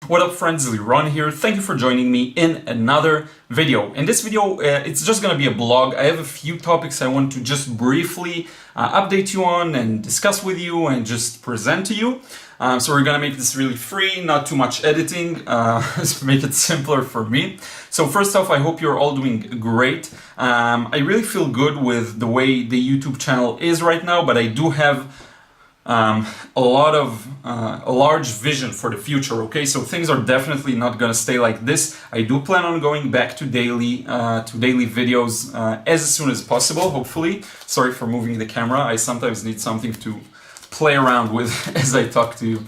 What up friends, Liron here. Thank you for joining me in another video. In this video, it's just going to be a blog. I have a few topics I want to just briefly update you on and discuss with you and just present to you. So we're going to make this really free, not too much editing, to make it simpler for me. So first off, I hope you're all doing great. I really feel good with the way the YouTube channel is right now, but I do have a large vision for the future. Okay, so things are definitely not gonna stay like this. I do plan on going back to daily videos as soon as possible, hopefully. Sorry for moving the camera. I sometimes need something to play around with as I talk to you.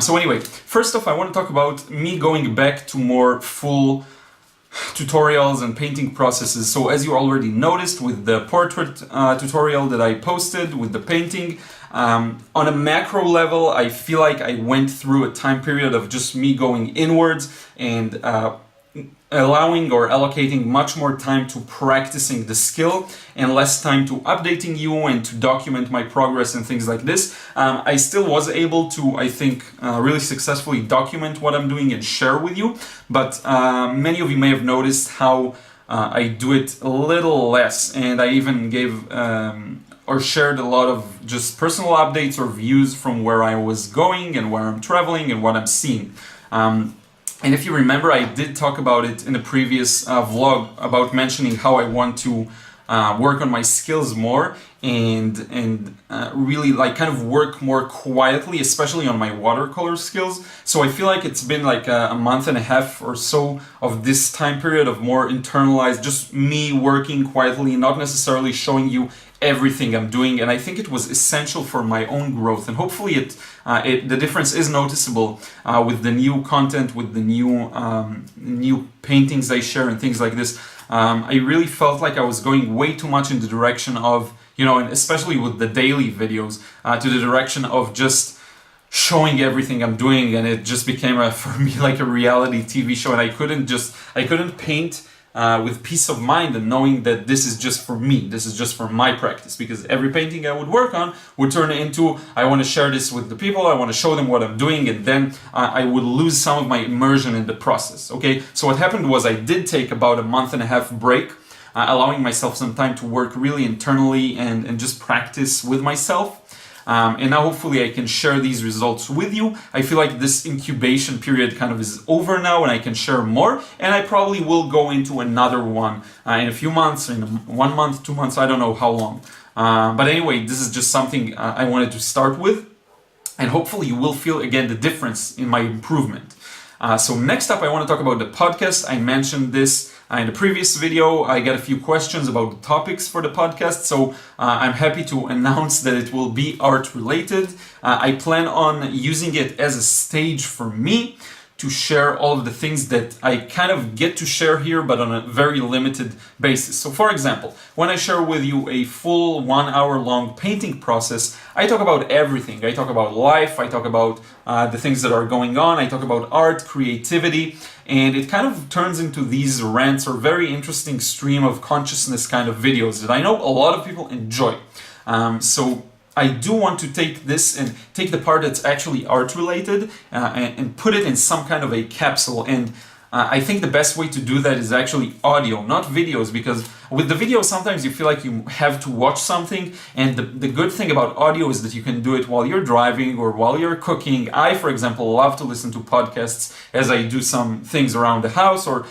So anyway, first off, I want to talk about me going back to more full tutorials and painting processes. So as you already noticed with the portrait tutorial that I posted with the painting, on a macro level, I feel like I went through a time period of just me going inwards and allowing or allocating much more time to practicing the skill and less time to updating you and to document my progress and things like this. I still was able to, I think, really successfully document what I'm doing and share with you, but many of you may have noticed how I do it a little less, and I even gave or shared a lot of just personal updates or views from where I was going and where I'm traveling and what I'm seeing. And if you remember, I did talk about it in a previous vlog about mentioning how I want to work on my skills more and really like kind of work more quietly, especially on my watercolor skills. So I feel like it's been like a month and a half or so of this time period of more internalized, just me working quietly, not necessarily showing you everything I'm doing, and I think it was essential for my own growth, and hopefully the difference is noticeable with the new content, with the new paintings I share and things like this. I really felt like I was going way too much in the direction of, you know, and especially with the daily videos, to the direction of just showing everything I'm doing, and it just became for me like a reality TV show, and I couldn't paint with peace of mind and knowing that this is just for me, this is just for my practice, because every painting I would work on would turn into, I want to share this with the people, I want to show them what I'm doing, and then I would lose some of my immersion in the process. Okay, so what happened was I did take about a month and a half break, allowing myself some time to work really internally and just practice with myself. And now hopefully I can share these results with you. I feel like this incubation period kind of is over now and I can share more, and I probably will go into another one in a few months, in 1 month, 2 months, I don't know how long. But anyway, this is just something I wanted to start with, and hopefully you will feel again the difference in my improvement. So next up, I want to talk about the podcast. I mentioned this in the previous video. I got a few questions about the topics for the podcast, so I'm happy to announce that it will be art related. I plan on using it as a stage for me to share all of the things that I kind of get to share here, but on a very limited basis. So for example, when I share with you a full 1 hour long painting process, I talk about everything. I talk about life, I talk about the things that are going on, I talk about art, creativity, and it kind of turns into these rants or very interesting stream of consciousness kind of videos that I know a lot of people enjoy. So I do want to take this and take the part that's actually art related and put it in some kind of a capsule, and I think the best way to do that is actually audio, not videos, because with the video sometimes you feel like you have to watch something, and the good thing about audio is that you can do it while you're driving or while you're cooking. I, for example, love to listen to podcasts as I do some things around the house, or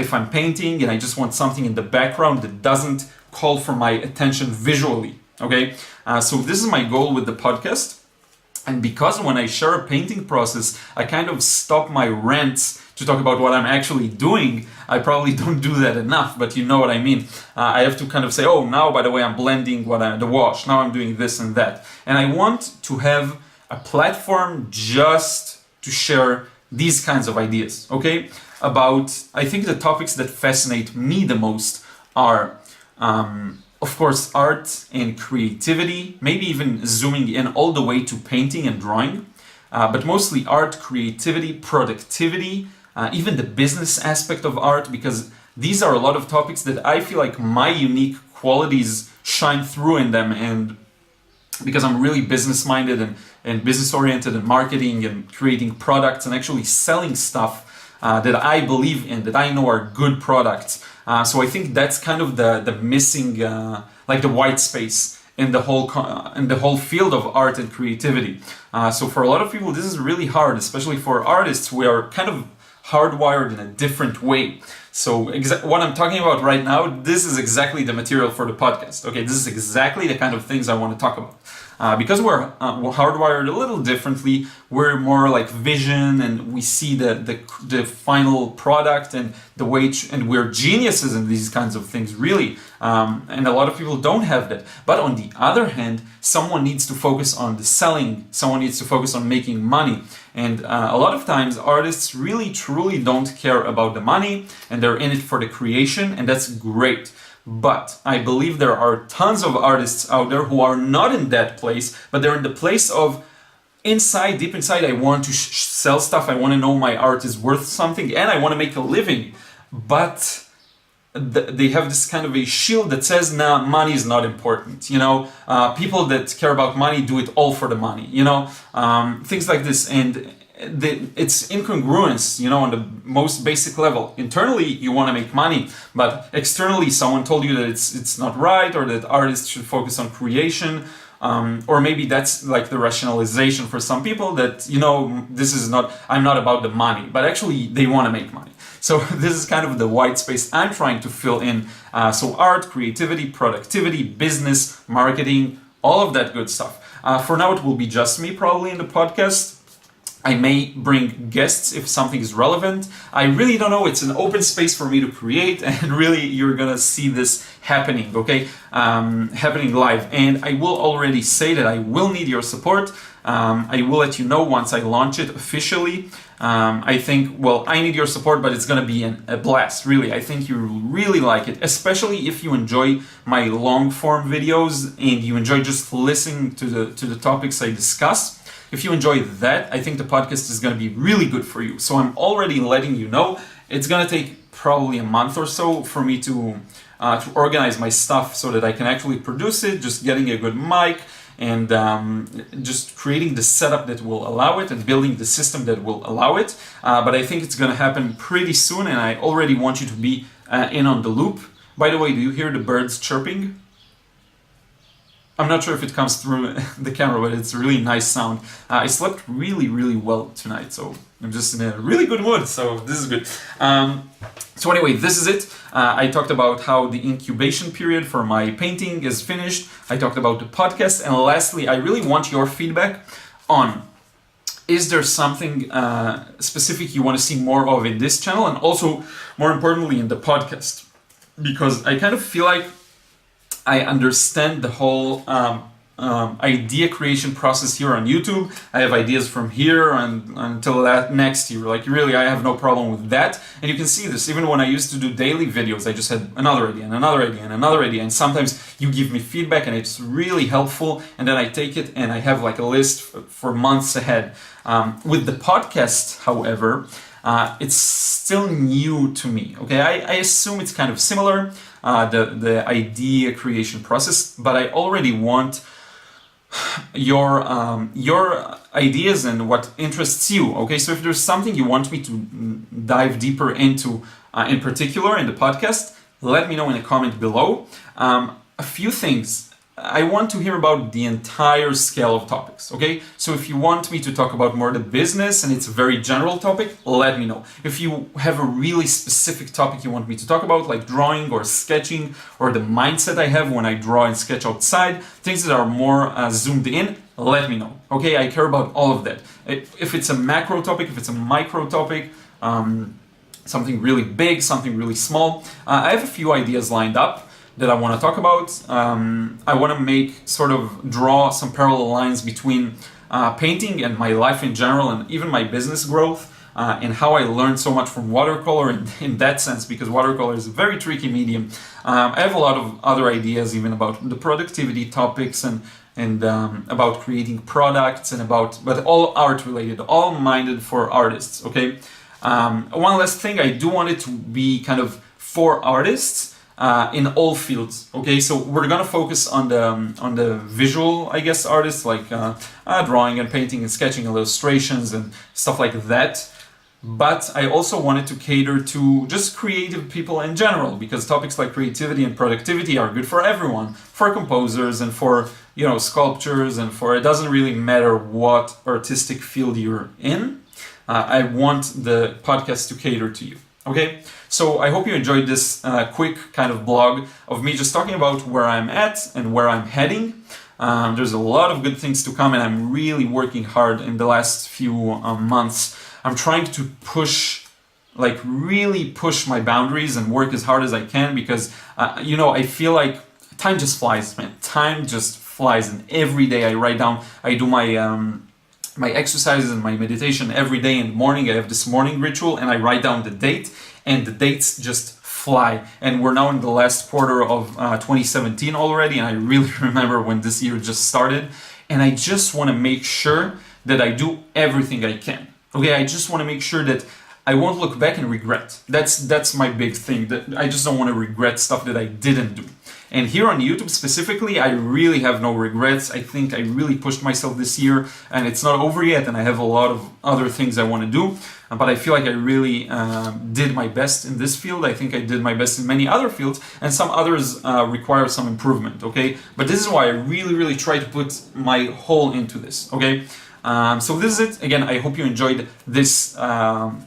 if I'm painting and I just want something in the background that doesn't call for my attention visually. Okay, so this is my goal with the podcast, and because when I share a painting process, I kind of stop my rants to talk about what I'm actually doing. I probably don't do that enough, but you know what I mean. I have to kind of say, oh, now by the way, I'm blending the wash, now I'm doing this and that. And I want to have a platform just to share these kinds of ideas, okay? I think the topics that fascinate me the most are of course, art and creativity, maybe even zooming in all the way to painting and drawing, but mostly art, creativity, productivity, even the business aspect of art, because these are a lot of topics that I feel like my unique qualities shine through in them, and because I'm really business minded and business oriented and marketing and creating products and actually selling stuff that I believe in, that I know are good products. So I think that's kind of the missing, like the white space in the whole field of art and creativity. So for a lot of people, this is really hard, especially for artists. We are kind of hardwired in a different way. So what I'm talking about right now, this is exactly the material for the podcast. Okay, this is exactly the kind of things I want to talk about. Because we're hardwired a little differently, we're more like vision, and we see the final product and the way, and we're geniuses in these kinds of things, really. And a lot of people don't have that. But on the other hand, someone needs to focus on the selling, someone needs to focus on making money. And a lot of times artists really truly don't care about the money, and they're in it for the creation, and that's great. But I believe there are tons of artists out there who are not in that place, but they're in the place of inside, deep inside, I want to sell stuff, I want to know my art is worth something, and I want to make a living. But they have this kind of a shield that says, nah, money is not important. You know, people that care about money do it all for the money, you know, things like this. And it's incongruence, you know, on the most basic level. Internally, you want to make money, but externally, someone told you that it's not right, or that artists should focus on creation. Or maybe that's like the rationalization for some people that, you know, this is not, I'm not about the money, but actually they want to make money. So this is kind of the white space I'm trying to fill in. So art, creativity, productivity, business, marketing, all of that good stuff. For now, it will be just me probably in the podcast. I may bring guests if something is relevant. I really don't know. It's an open space for me to create, and really you're gonna see this happening, okay? Happening live. And I will already say that I will need your support. I will let you know once I launch it officially. I think, well, I need your support, but it's gonna be a blast, really. I think you really like it, especially if you enjoy my long form videos and you enjoy just listening to the topics I discuss. If you enjoy that, I think the podcast is going to be really good for you. So I'm already letting you know. It's going to take probably a month or so for me to organize my stuff so that I can actually produce it, just getting a good mic and just creating the setup that will allow it and building the system that will allow it. But I think it's going to happen pretty soon, and I already want you to be in on the loop. By the way, do you hear the birds chirping? I'm not sure if it comes through the camera, but it's a really nice sound. I slept really, really well tonight, so I'm just in a really good mood, so this is good. So anyway, this is it. I talked about how the incubation period for my painting is finished. I talked about the podcast, and lastly, I really want your feedback on, is there something specific you want to see more of in this channel, and also, more importantly, in the podcast? Because I kind of feel like I understand the whole idea creation process here on YouTube. I have ideas from here until next year. Like, really, I have no problem with that. And you can see this even when I used to do daily videos. I just had another idea and another idea and another idea. And sometimes you give me feedback and it's really helpful. And then I take it and I have like a list for months ahead. With the podcast, however, it's still new to me. Okay, I assume it's kind of similar. The idea creation process, but I already want your ideas and what interests you. Okay, so if there's something you want me to dive deeper into, in particular in the podcast, let me know in a comment below. A few things. I want to hear about the entire scale of topics, okay? So if you want me to talk about more the business and it's a very general topic, let me know. If you have a really specific topic you want me to talk about, like drawing or sketching, or the mindset I have when I draw and sketch outside, things that are more zoomed in, let me know, okay? I care about all of that. If it's a macro topic, if it's a micro topic, something really big, something really small, I have a few ideas lined up that I want to talk about. I want to draw some parallel lines between painting and my life in general, and even my business growth, and how I learned so much from watercolor in that sense, because watercolor is a very tricky medium. I have a lot of other ideas even about the productivity topics and about creating products but all art related, all minded for artists, okay? One last thing, I do want it to be kind of for artists, in all fields. Okay, so we're gonna focus on the visual, I guess, artists like drawing and painting and sketching, illustrations and stuff like that. But I also wanted to cater to just creative people in general, because topics like creativity and productivity are good for everyone, for composers and for, you know, sculptures, and for, it doesn't really matter what artistic field you're in. I want the podcast to cater to you. Okay, so I hope you enjoyed this quick kind of blog of me just talking about where I'm at and where I'm heading. There's a lot of good things to come, and I'm really working hard in the last few months. I'm trying to really push my boundaries and work as hard as I can, because, you know, I feel like time just flies, man. Time just flies, and every day I write down, I do my exercises and my meditation every day in the morning. I have this morning ritual, and I write down the date, and the dates just fly. And we're now in the last quarter of 2017 already, and I really remember when this year just started. And I just want to make sure that I do everything I can. Okay, I just want to make sure that I won't look back and regret. That's my big thing. That I just don't want to regret stuff that I didn't do. And here on YouTube specifically, I really have no regrets. I think I really pushed myself this year, and it's not over yet, and I have a lot of other things I want to do. But I feel like I really did my best in this field. I think I did my best in many other fields, and some others require some improvement, okay? But this is why I really try to put my whole into this, okay? So this is it. Again, I hope you enjoyed this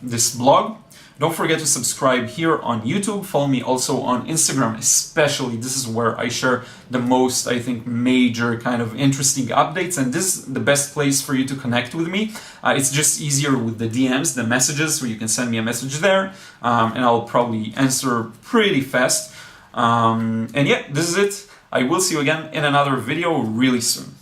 this blog. Don't forget to subscribe here on YouTube. Follow me also on Instagram, especially. This is where I share the most, I think, major kind of interesting updates, and this is the best place for you to connect with me. It's just easier with the DMs, the messages, so you can send me a message there, and I'll probably answer pretty fast. And yeah, this is it. I will see you again in another video really soon.